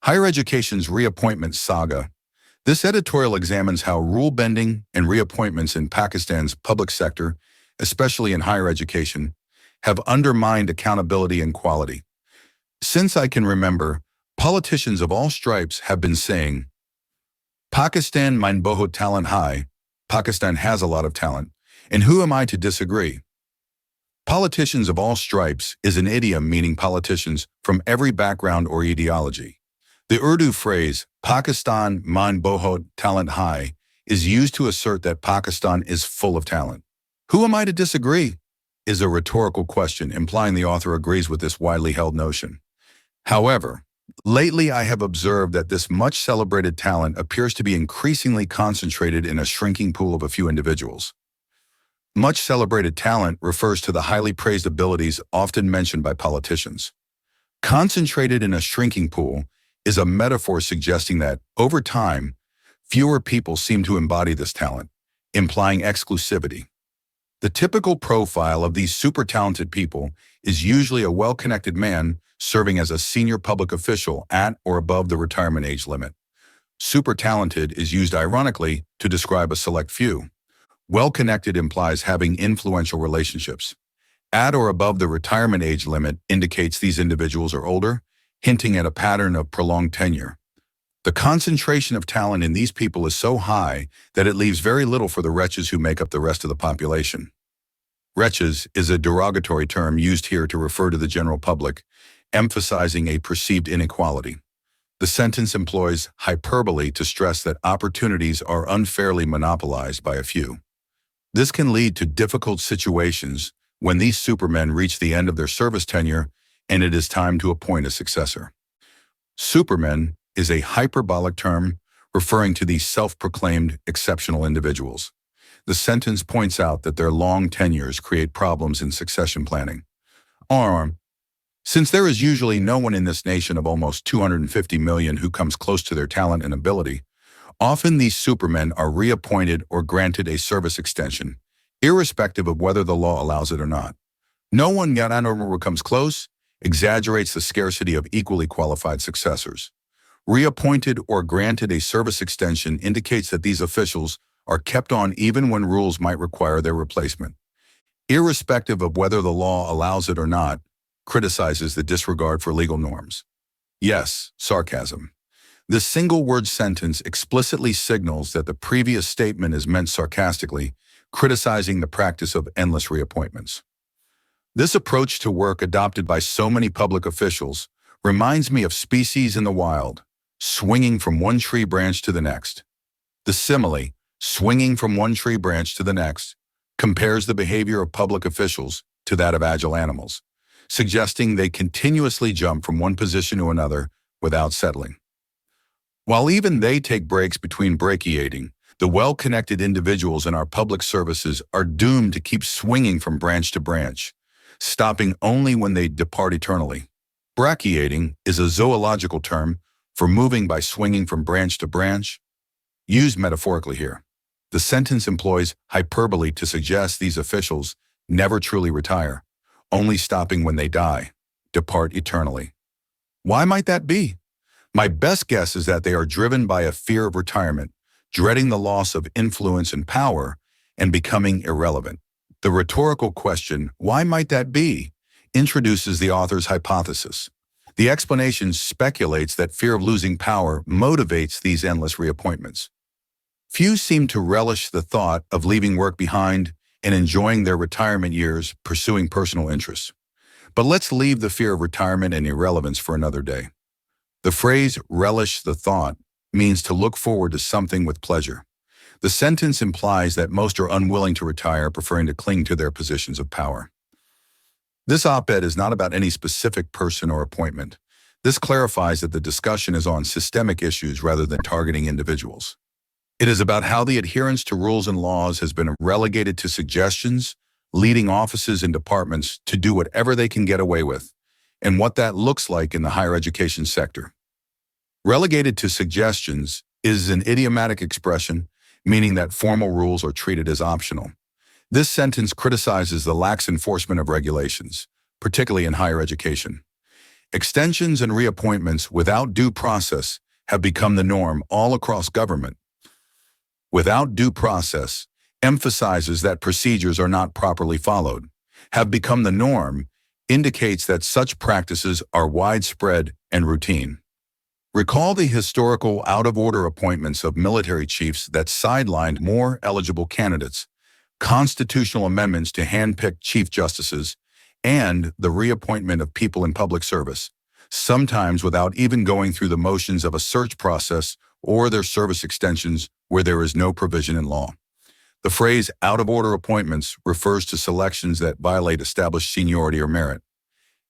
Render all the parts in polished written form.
Higher Education's Reappointment Saga. This editorial examines how rule-bending and reappointments in Pakistan's public sector, especially in higher education, have undermined accountability and quality. Since I can remember, politicians of all stripes have been saying, Pakistan mein bahut talent hai, Pakistan has a lot of talent, and who am I to disagree? Politicians of all stripes is an idiom meaning politicians from every background or ideology. The Urdu phrase, Pakistan mein bahut talent hai, is used to assert that Pakistan is full of talent. Who am I to disagree? Is a rhetorical question implying the author agrees with this widely held notion. However, lately I have observed that this much celebrated talent appears to be increasingly concentrated in a shrinking pool of a few individuals. Much celebrated talent refers to the highly praised abilities often mentioned by politicians. Concentrated in a shrinking pool is a metaphor suggesting that, over time, fewer people seem to embody this talent, implying exclusivity. The typical profile of these super talented people is usually a well-connected man serving as a senior public official at or above the retirement age limit. Super talented is used ironically to describe a select few. Well-connected implies having influential relationships. At or above the retirement age limit indicates these individuals are older, hinting at a pattern of prolonged tenure. The concentration of talent in these people is so high that it leaves very little for the wretches who make up the rest of the population. Wretches is a derogatory term used here to refer to the general public, emphasizing a perceived inequality. The sentence employs hyperbole to stress that opportunities are unfairly monopolized by a few. This can lead to difficult situations when these supermen reach the end of their service tenure and it is time to appoint a successor. Supermen is a hyperbolic term referring to these self-proclaimed exceptional individuals. The sentence points out that their long tenures create problems in succession planning. Since there is usually no one in this nation of almost 250 million who comes close to their talent and ability, often these supermen are reappointed or granted a service extension, irrespective of whether the law allows it or not. No one yet who comes close exaggerates the scarcity of equally qualified successors. Reappointed or granted a service extension indicates that these officials are kept on even when rules might require their replacement. Irrespective of whether the law allows it or not, criticizes the disregard for legal norms. Yes, sarcasm. This single-word sentence explicitly signals that the previous statement is meant sarcastically, criticizing the practice of endless reappointments. This approach to work adopted by so many public officials reminds me of species in the wild, swinging from one tree branch to the next. The simile, swinging from one tree branch to the next, compares the behavior of public officials to that of agile animals, suggesting they continuously jump from one position to another without settling. While even they take breaks between brachiating, the well-connected individuals in our public services are doomed to keep swinging from branch to branch, stopping only when they depart eternally. Brachiating is a zoological term for moving by swinging from branch to branch, used metaphorically here. The sentence employs hyperbole to suggest these officials never truly retire, only stopping when they die, depart eternally. Why might that be? My best guess is that they are driven by a fear of retirement, dreading the loss of influence and power, and becoming irrelevant. The rhetorical question, why might that be, introduces the author's hypothesis. The explanation speculates that fear of losing power motivates these endless reappointments. Few seem to relish the thought of leaving work behind and enjoying their retirement years pursuing personal interests. But let's leave the fear of retirement and irrelevance for another day. The phrase relish the thought means to look forward to something with pleasure. The sentence implies that most are unwilling to retire, preferring to cling to their positions of power. This op-ed is not about any specific person or appointment. This clarifies that the discussion is on systemic issues rather than targeting individuals. It is about how the adherence to rules and laws has been relegated to suggestions, leading offices and departments to do whatever they can get away with, and what that looks like in the higher education sector. Relegated to suggestions is an idiomatic expression meaning that formal rules are treated as optional. This sentence criticizes the lax enforcement of regulations, particularly in higher education. Extensions and reappointments without due process have become the norm all across government. Without due process emphasizes that procedures are not properly followed. Have become the norm indicates that such practices are widespread and routine. Recall the historical out-of-order appointments of military chiefs that sidelined more eligible candidates, constitutional amendments to hand-pick chief justices, and the reappointment of people in public service, sometimes without even going through the motions of a search process or their service extensions where there is no provision in law. The phrase out-of-order appointments refers to selections that violate established seniority or merit.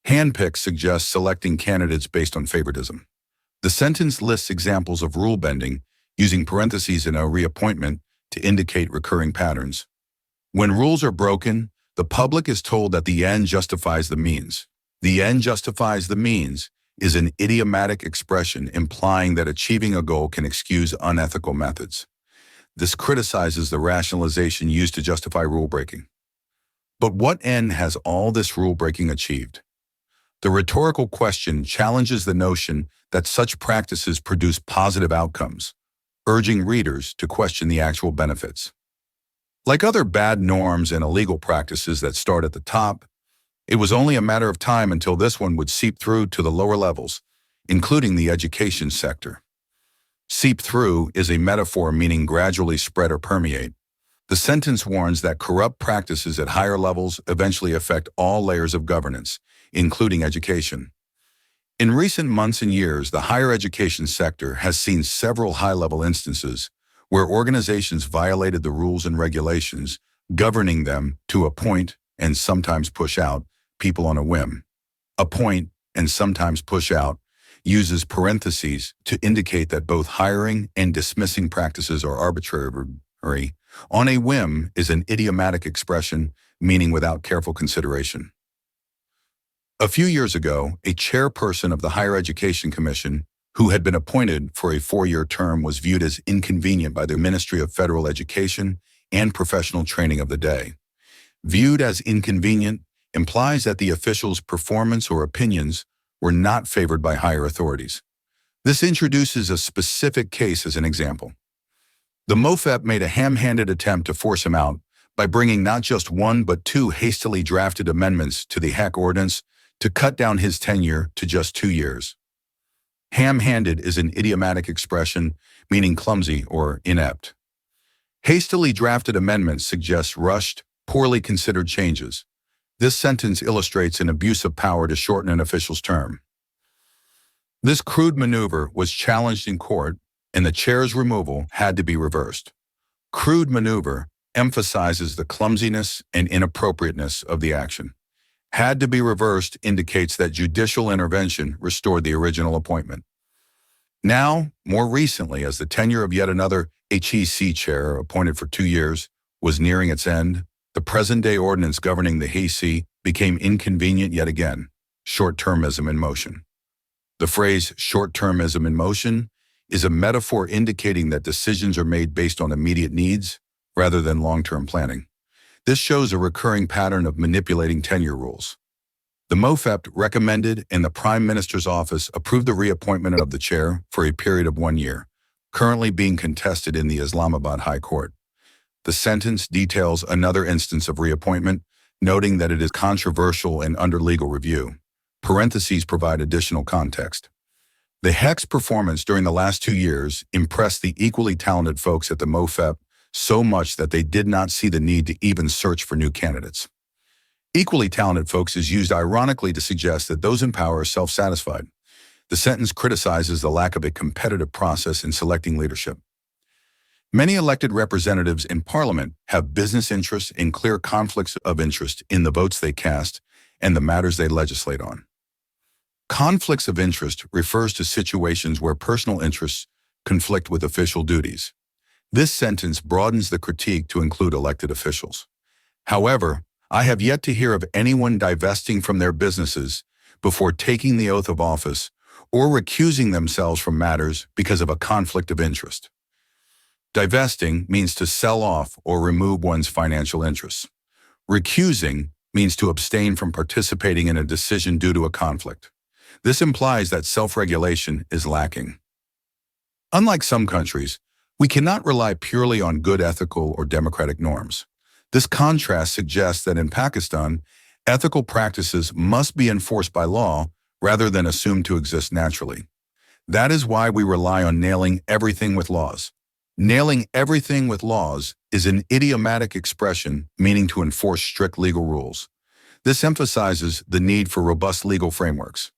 Handpick suggests selecting candidates based on favoritism. The sentence lists examples of rule bending, using parentheses in a reappointment to indicate recurring patterns. When rules are broken, the public is told that the end justifies the means. The end justifies the means is an idiomatic expression implying that achieving a goal can excuse unethical methods. This criticizes the rationalization used to justify rule breaking. But what end has all this rule breaking achieved? The rhetorical question challenges the notion that such practices produce positive outcomes, urging readers to question the actual benefits. Like other bad norms and illegal practices that start at the top, it was only a matter of time until this one would seep through to the lower levels, including the education sector. Seep through is a metaphor meaning gradually spread or permeate. The sentence warns that corrupt practices at higher levels eventually affect all layers of governance, including education. In recent months and years, the higher education sector has seen several high-level instances where organizations violated the rules and regulations governing them to appoint and sometimes push out people on a whim. Appoint and sometimes push out uses parentheses to indicate that both hiring and dismissing practices are arbitrary. On a whim is an idiomatic expression meaning without careful consideration. A few years ago, a chairperson of the Higher Education Commission, who had been appointed for a 4-year term, was viewed as inconvenient by the Ministry of Federal Education and Professional Training of the day. Viewed as inconvenient implies that the official's performance or opinions were not favored by higher authorities. This introduces a specific case as an example. The MOFEP made a ham-handed attempt to force him out by bringing not just one but 2 hastily drafted amendments to the HEC ordinance to cut down his tenure to just 2 years. Ham-handed is an idiomatic expression meaning clumsy or inept. Hastily drafted amendments suggest rushed, poorly considered changes. This sentence illustrates an abuse of power to shorten an official's term. This crude maneuver was challenged in court, and the chair's removal had to be reversed. Crude maneuver emphasizes the clumsiness and inappropriateness of the action. Had to be reversed indicates that judicial intervention restored the original appointment. Now, more recently, as the tenure of yet another HEC chair, appointed for 2 years, was nearing its end, the present-day ordinance governing the HEC became inconvenient yet again, short-termism in motion. The phrase short-termism in motion is a metaphor indicating that decisions are made based on immediate needs rather than long-term planning. This shows a recurring pattern of manipulating tenure rules. The MOFEP recommended and the Prime Minister's office approved the reappointment of the chair for a period of 1 year, currently being contested in the Islamabad High Court. The sentence details another instance of reappointment, noting that it is controversial and under legal review. Parentheses provide additional context. The HEC's performance during the last 2 years impressed the equally talented folks at the MOFEP so much that they did not see the need to even search for new candidates. Equally talented folks is used ironically to suggest that those in power are self-satisfied. The sentence criticizes the lack of a competitive process in selecting leadership. Many elected representatives in Parliament have business interests and clear conflicts of interest in the votes they cast and the matters they legislate on. Conflicts of interest refers to situations where personal interests conflict with official duties. This sentence broadens the critique to include elected officials. However, I have yet to hear of anyone divesting from their businesses before taking the oath of office or recusing themselves from matters because of a conflict of interest. Divesting means to sell off or remove one's financial interests. Recusing means to abstain from participating in a decision due to a conflict. This implies that self-regulation is lacking. Unlike some countries, we cannot rely purely on good ethical or democratic norms. This contrast suggests that in Pakistan, ethical practices must be enforced by law rather than assumed to exist naturally. That is why we rely on nailing everything with laws. Nailing everything with laws is an idiomatic expression meaning to enforce strict legal rules. This emphasizes the need for robust legal frameworks.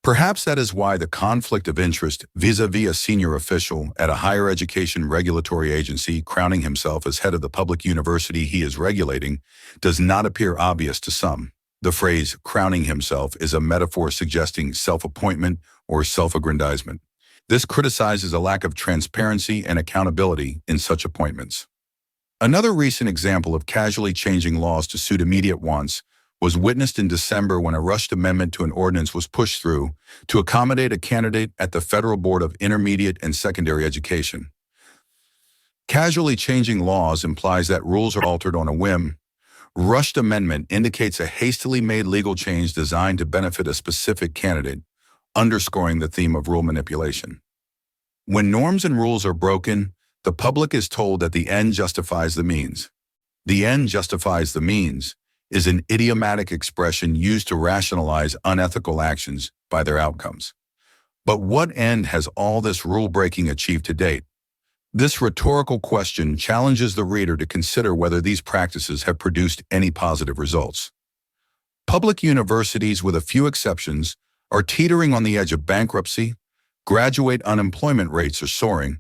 Perhaps that is why the conflict of interest vis-à-vis a senior official at a higher education regulatory agency crowning himself as head of the public university he is regulating does not appear obvious to some. The phrase crowning himself is a metaphor suggesting self-appointment or self-aggrandizement. This criticizes a lack of transparency and accountability in such appointments. Another recent example of casually changing laws to suit immediate wants was witnessed in December when a rushed amendment to an ordinance was pushed through to accommodate a candidate at the Federal Board of Intermediate and Secondary Education. Casually changing laws implies that rules are altered on a whim. Rushed amendment indicates a hastily made legal change designed to benefit a specific candidate, underscoring the theme of rule manipulation. When norms and rules are broken, the public is told that the end justifies the means. The end justifies the means is an idiomatic expression used to rationalize unethical actions by their outcomes. But what end has all this rule-breaking achieved to date? This rhetorical question challenges the reader to consider whether these practices have produced any positive results. Public universities, with a few exceptions, are teetering on the edge of bankruptcy, graduate unemployment rates are soaring,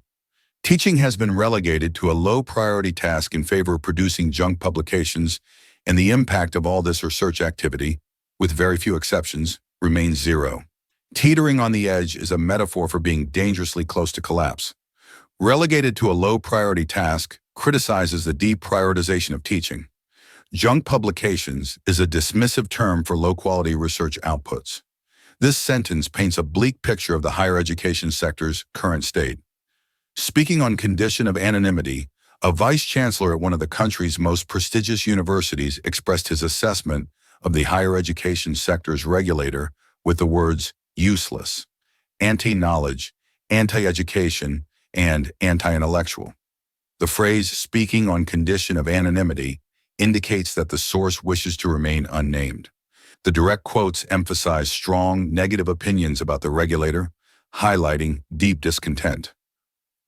teaching has been relegated to a low-priority task in favor of producing junk publications, and the impact of all this research activity, with very few exceptions, remains zero. Teetering on the edge is a metaphor for being dangerously close to collapse. Relegated to a low-priority task criticizes the deprioritization of teaching. Junk publications is a dismissive term for low-quality research outputs. This sentence paints a bleak picture of the higher education sector's current state. Speaking on condition of anonymity, a vice-chancellor at one of the country's most prestigious universities expressed his assessment of the higher education sector's regulator with the words useless, anti-knowledge, anti-education, and anti-intellectual. The phrase speaking on condition of anonymity indicates that the source wishes to remain unnamed. The direct quotes emphasize strong negative opinions about the regulator, highlighting deep discontent.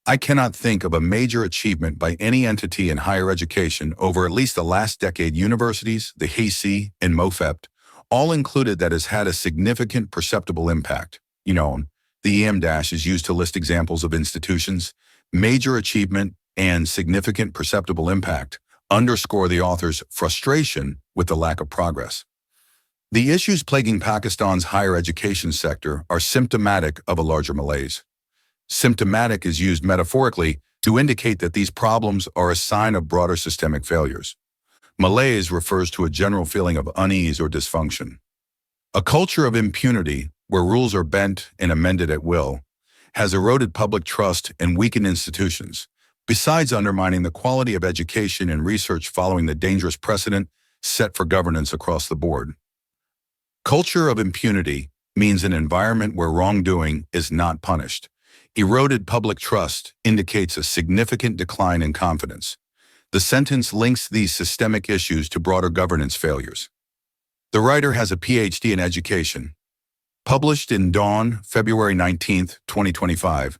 I cannot think of a major achievement by any entity in higher education over at least the last decade. Universities, the HEC, and MOFEPT, all included, that has had a significant perceptible impact. The EM- is used to list examples of institutions. Major achievement and significant perceptible impact underscore the author's frustration with the lack of progress. The issues plaguing Pakistan's higher education sector are symptomatic of a larger malaise. Symptomatic is used metaphorically to indicate that these problems are a sign of broader systemic failures. Malaise refers to a general feeling of unease or dysfunction. A culture of impunity, where rules are bent and amended at will, has eroded public trust and weakened institutions, besides undermining the quality of education and research following the dangerous precedent set for governance across the board. Culture of impunity means an environment where wrongdoing is not punished. Eroded public trust indicates a significant decline in confidence. The sentence links these systemic issues to broader governance failures. The writer has a PhD in education. Published in Dawn, February 19, 2025,